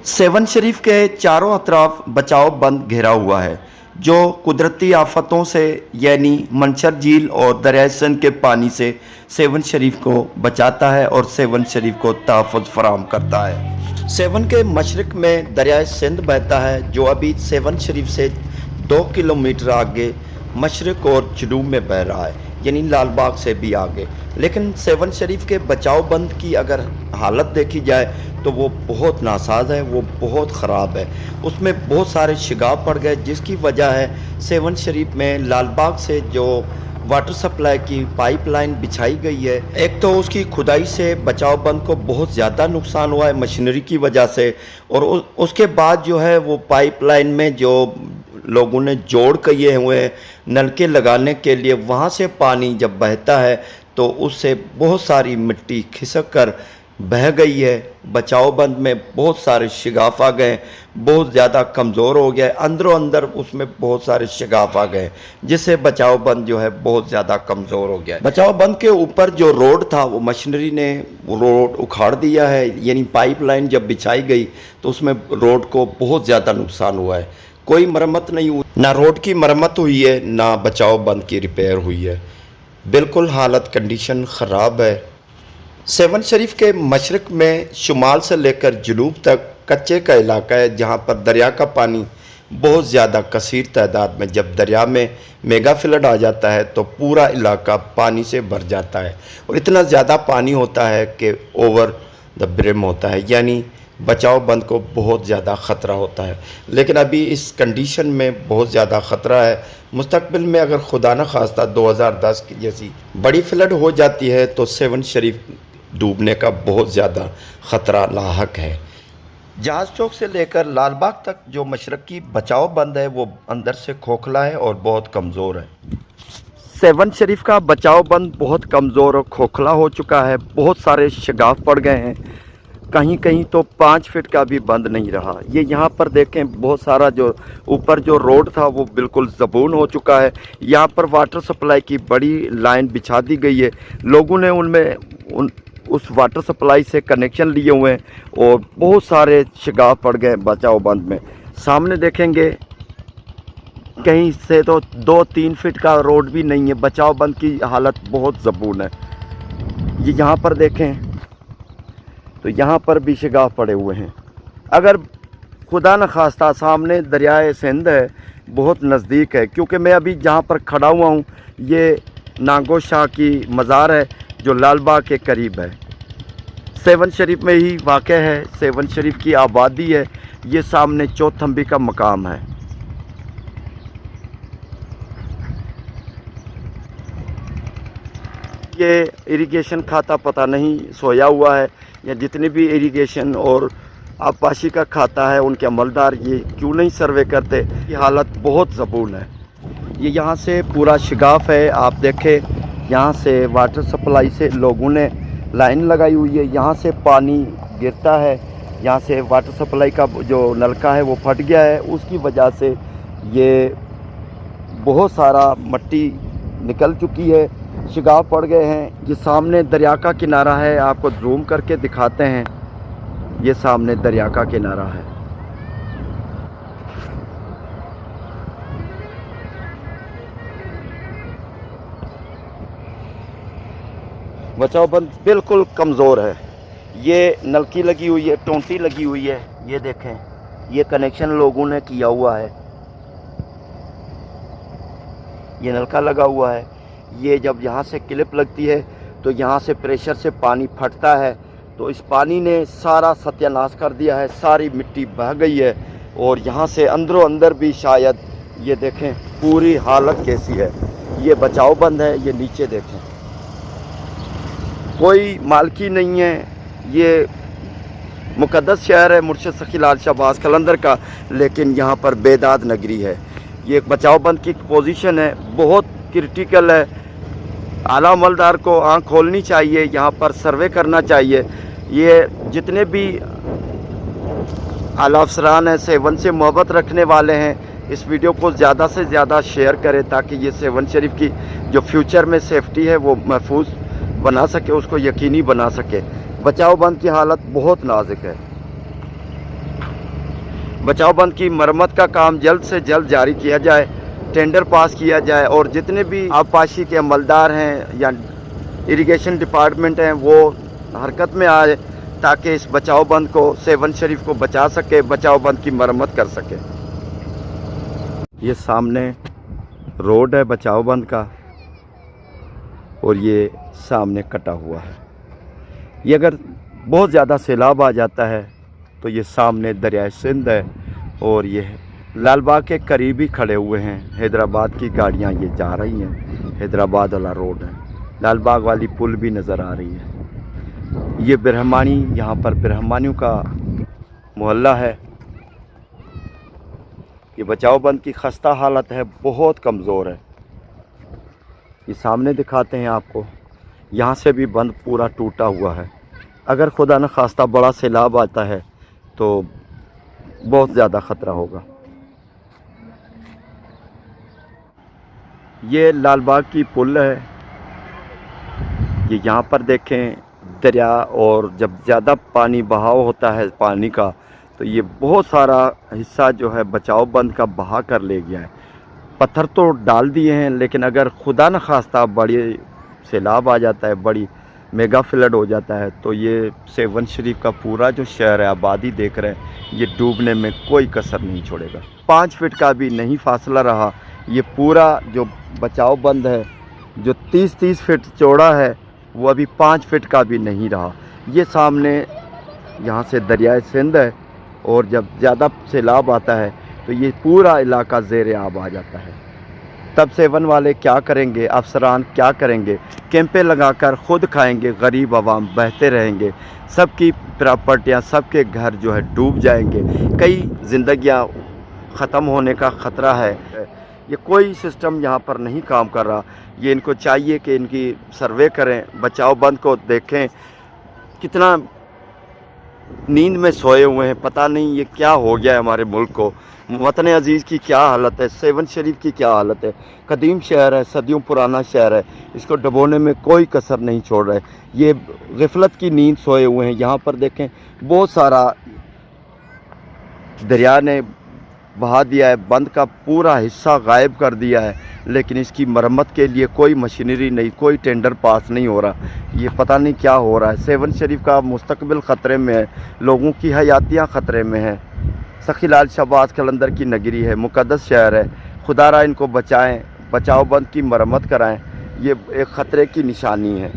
Seven शरीफ के चारों अतराफ बचाव बंद घिरा हुआ है जो कुदरती आफतों से यानी मंशर झील और दरियाए सिंध के पानी से सेवन शरीफ को बचाता है और सेवन शरीफ को तहफ़्फ़ुज़ फराहम करता है। सेवन के मशरक़ में दरियाए सिंध बहता है जो अभी सेवन शरीफ से 2 किलोमीटर आगे मशरक़ और जनूब में बह रहा है, यानी लाल बाग से भी आगे। लेकिन सेवन शरीफ के बचाव बंद की अगर हालत देखी जाए तो वो बहुत नासाज है, वो बहुत ख़राब है। उसमें बहुत सारे शिगाव पड़ गए जिसकी वजह है सेवन शरीफ में लाल बाग से जो वाटर सप्लाई की पाइपलाइन बिछाई गई है, एक तो उसकी खुदाई से बचाव बंद को बहुत ज़्यादा नुकसान हुआ है मशीनरी की वजह से, और उसके बाद जो है वो पाइपलाइन में जो लोगों ने जोड़ किए हुए हैं नलके लगाने के लिए, वहाँ से पानी जब बहता है तो उससे बहुत सारी मिट्टी खिसक कर बह गई है। बचाव बंद में बहुत सारे शिगाफ आ गए, बहुत ज़्यादा कमज़ोर हो गया, अंदरों अंदर उसमें बहुत सारे शिगाफ आ गए जिससे बचाव बंद जो है बहुत ज़्यादा कमज़ोर हो गया है। बचाव बंद के ऊपर जो रोड था वो मशीनरी ने वो रोड उखाड़ दिया है, यानी पाइपलाइन जब बिछाई गई तो उसमें रोड को बहुत ज़्यादा नुकसान हुआ है। कोई मरम्मत नहीं हुई, ना रोड की मरम्मत हुई है ना बचाव बंद की रिपेयर हुई है। बिल्कुल हालत कंडीशन ख़राब है। सेवन शरीफ के मशरक़ में शुमाल से लेकर जनूब तक कच्चे का इलाका है जहाँ पर दरिया का पानी बहुत ज़्यादा कसीर तादाद में, जब दरिया में मेगा फ्लड आ जाता है तो पूरा इलाका पानी से भर जाता है और इतना ज़्यादा पानी होता है कि ओवर द ब्रिम होता है, यानी बचाव बंद को बहुत ज़्यादा ख़तरा होता है। लेकिन अभी इस कंडीशन में बहुत ज़्यादा ख़तरा है। मुस्तकबिल में अगर खुदा न खास्ता 2010 की जैसी बड़ी फ्लड हो जाती है तो सेवन शरीफ डूबने का बहुत ज़्यादा ख़तरा लाहक है। जहाज़ चौक से लेकर लाल बाग तक जो मशरक़ी बचाव बंद है वो अंदर से खोखला है और बहुत कमज़ोर है। सेवन शरीफ का बचाव बंद बहुत कमज़ोर और खोखला हो चुका है, बहुत सारे शिगाफ पड़ गए हैं, कहीं कहीं तो 5 फीट का भी बंद नहीं रहा। ये यहाँ पर देखें बहुत सारा जो ऊपर जो रोड था वो बिल्कुल ज़बून हो चुका है। यहाँ पर वाटर सप्लाई की बड़ी लाइन बिछा दी गई है, लोगों ने उनमें उस वाटर सप्लाई से कनेक्शन लिए हुए हैं और बहुत सारे शिगाफ पड़ गए बचाव बंद में। सामने देखेंगे कहीं से तो 2-3 फीट का रोड भी नहीं है। बचाव बंद की हालत बहुत ज़बून है। ये यहाँ पर देखें तो यहाँ पर भी शिगाफ पड़े हुए हैं। अगर खुदा न खास्ता सामने दरियाए सिंध है, बहुत नज़दीक है, क्योंकि मैं अभी जहाँ पर खड़ा हुआ हूँ ये नागो शाह की मज़ार है जो लाल बाग के करीब है, सेवन शरीफ में ही वाक़ है। सेवन शरीफ की आबादी है, ये सामने चौथंबी का मकाम है। ये इरिगेशन खाता पता नहीं सोया हुआ है, या जितने भी इरिगेशन और आबपाशी का खाता है उनके अमलदार ये क्यों नहीं सर्वे करते। ये हालत बहुत ज़बून है। ये यहाँ से पूरा शिगाफ है, आप देखें यहाँ से वाटर सप्लाई से लोगों ने लाइन लगाई हुई है, यहाँ से पानी गिरता है, यहाँ से वाटर सप्लाई का जो नलका है वो फट गया है, उसकी वजह से ये बहुत सारा मिट्टी निकल चुकी है, शिगाफ पड़ गए हैं। ये सामने दरिया का किनारा है, आपको जूम करके दिखाते हैं। ये सामने दरिया का किनारा है। बचाव बंद बिल्कुल कमज़ोर है। ये नलकी लगी हुई है, टोंटी लगी हुई है, ये देखें, ये कनेक्शन लोगों ने किया हुआ है, ये नलका लगा हुआ है। ये जब यहाँ से क्लिप लगती है तो यहाँ से प्रेशर से पानी फटता है, तो इस पानी ने सारा सत्यानाश कर दिया है, सारी मिट्टी बह गई है और यहाँ से अंदरों अंदर भी शायद, ये देखें पूरी हालत कैसी है। ये बचाव बंद है, ये नीचे देखें कोई मालकी नहीं है। ये मुक़द्दस शहर है मुर्शिद सखी लाल शहबाज कलंदर का, लेकिन यहाँ पर बेदाद नगरी है। ये बचाव बंद की पोजीशन है, बहुत क्रिटिकल है। आला अमलदार को आँख खोलनी चाहिए, यहाँ पर सर्वे करना चाहिए। ये जितने भी आला अफसरान हैं, सेवन से मोहब्बत रखने वाले हैं, इस वीडियो को ज़्यादा से ज़्यादा शेयर करें ताकि ये सेवन शरीफ की जो फ्यूचर में सेफ्टी है वो महफूज बना सके, उसको यकीनी बना सके। बचाव बंद की हालत बहुत नाजुक है। बचाव बंद की मरम्मत का काम जल्द से जल्द जारी किया जाए, टेंडर पास किया जाए और जितने भी आबपाशी के अमलदार हैं या इरिगेशन डिपार्टमेंट हैं वो हरकत में आए ताकि इस बचाव बंद को, सेवन शरीफ को बचा सके, बचाव बंद की मरम्मत कर सके। ये सामने रोड है बचाव बंद का और ये सामने कटा हुआ है। ये अगर बहुत ज़्यादा सैलाब आ जाता है तो ये सामने दरिया सिंध है और ये लालबाग के करीब ही खड़े हुए हैं। हैदराबाद की गाड़ियाँ ये जा रही हैं, हैदराबाद वाला रोड है, लालबाग वाली पुल भी नज़र आ रही है। ये ब्रह्मानी, यहाँ पर ब्रह्मानियों का मोहल्ला है। ये बचाव बंद की खस्ता हालत है, बहुत कमज़ोर है। ये सामने दिखाते हैं आपको, यहाँ से भी बंद पूरा टूटा हुआ है। अगर खुदा न खास्ता बड़ा सैलाब आता है तो बहुत ज़्यादा ख़तरा होगा। ये लालबाग की पुल है, ये यहाँ पर देखें दरिया, और जब ज़्यादा पानी बहाव होता है पानी का तो ये बहुत सारा हिस्सा जो है बचाव बंद का बहा कर ले गया है। पत्थर तो डाल दिए हैं, लेकिन अगर खुदा न खास्ता बड़ी सैलाब आ जाता है, बड़ी मेगा फ्लड हो जाता है तो ये सेवन शरीफ का पूरा जो शहर है, आबादी देख रहे हैं, ये डूबने में कोई कसर नहीं छोड़ेगा। 5 फीट का भी नहीं फासला रहा। ये पूरा जो बचाव बंद है जो 30-30 फीट चौड़ा है वो अभी 5 फीट का भी नहीं रहा। ये सामने यहाँ से दरिया सिंध है और जब ज़्यादा सैलाब आता है तो ये पूरा इलाका ज़ेर आब आ जाता है। तब सेवन वाले क्या करेंगे, अफसरान क्या करेंगे? कैंपें लगाकर ख़ुद खाएंगे, गरीब आवाम बहते रहेंगे, सबकी प्रॉपर्टियाँ, सबके घर जो है डूब जाएंगे, कई ज़िंदगियाँ ख़त्म होने का ख़तरा है। ये कोई सिस्टम यहाँ पर नहीं काम कर रहा। ये इनको चाहिए कि इनकी सर्वे करें, बचाव बंद को देखें, कितना नींद में सोए हुए हैं। पता नहीं ये क्या हो गया है हमारे मुल्क को। वतन अजीज़ की क्या हालत है, सेवन शरीफ की क्या हालत है। कदीम शहर है, सदियों पुराना शहर है, इसको डबोने में कोई कसर नहीं छोड़ रहे। ये ग़फलत की नींद सोए हुए हैं। यहाँ पर देखें बहुत सारा दरिया ने बहा दिया है, बंद का पूरा हिस्सा गायब कर दिया है, लेकिन इसकी मरम्मत के लिए कोई मशीनरी नहीं, कोई टेंडर पास नहीं हो रहा। ये पता नहीं क्या हो रहा है। सेवन शरीफ का मुस्तकबिल ख़तरे में है, लोगों की हयातियाँ ख़तरे में हैं। सखी लाल शहबाज कलंदर की नगरी है, मुक़द्दस शहर है। खुदारा इनको बचाएं, बचाव बंद की मरम्मत कराएं। ये एक ख़तरे की निशानी है।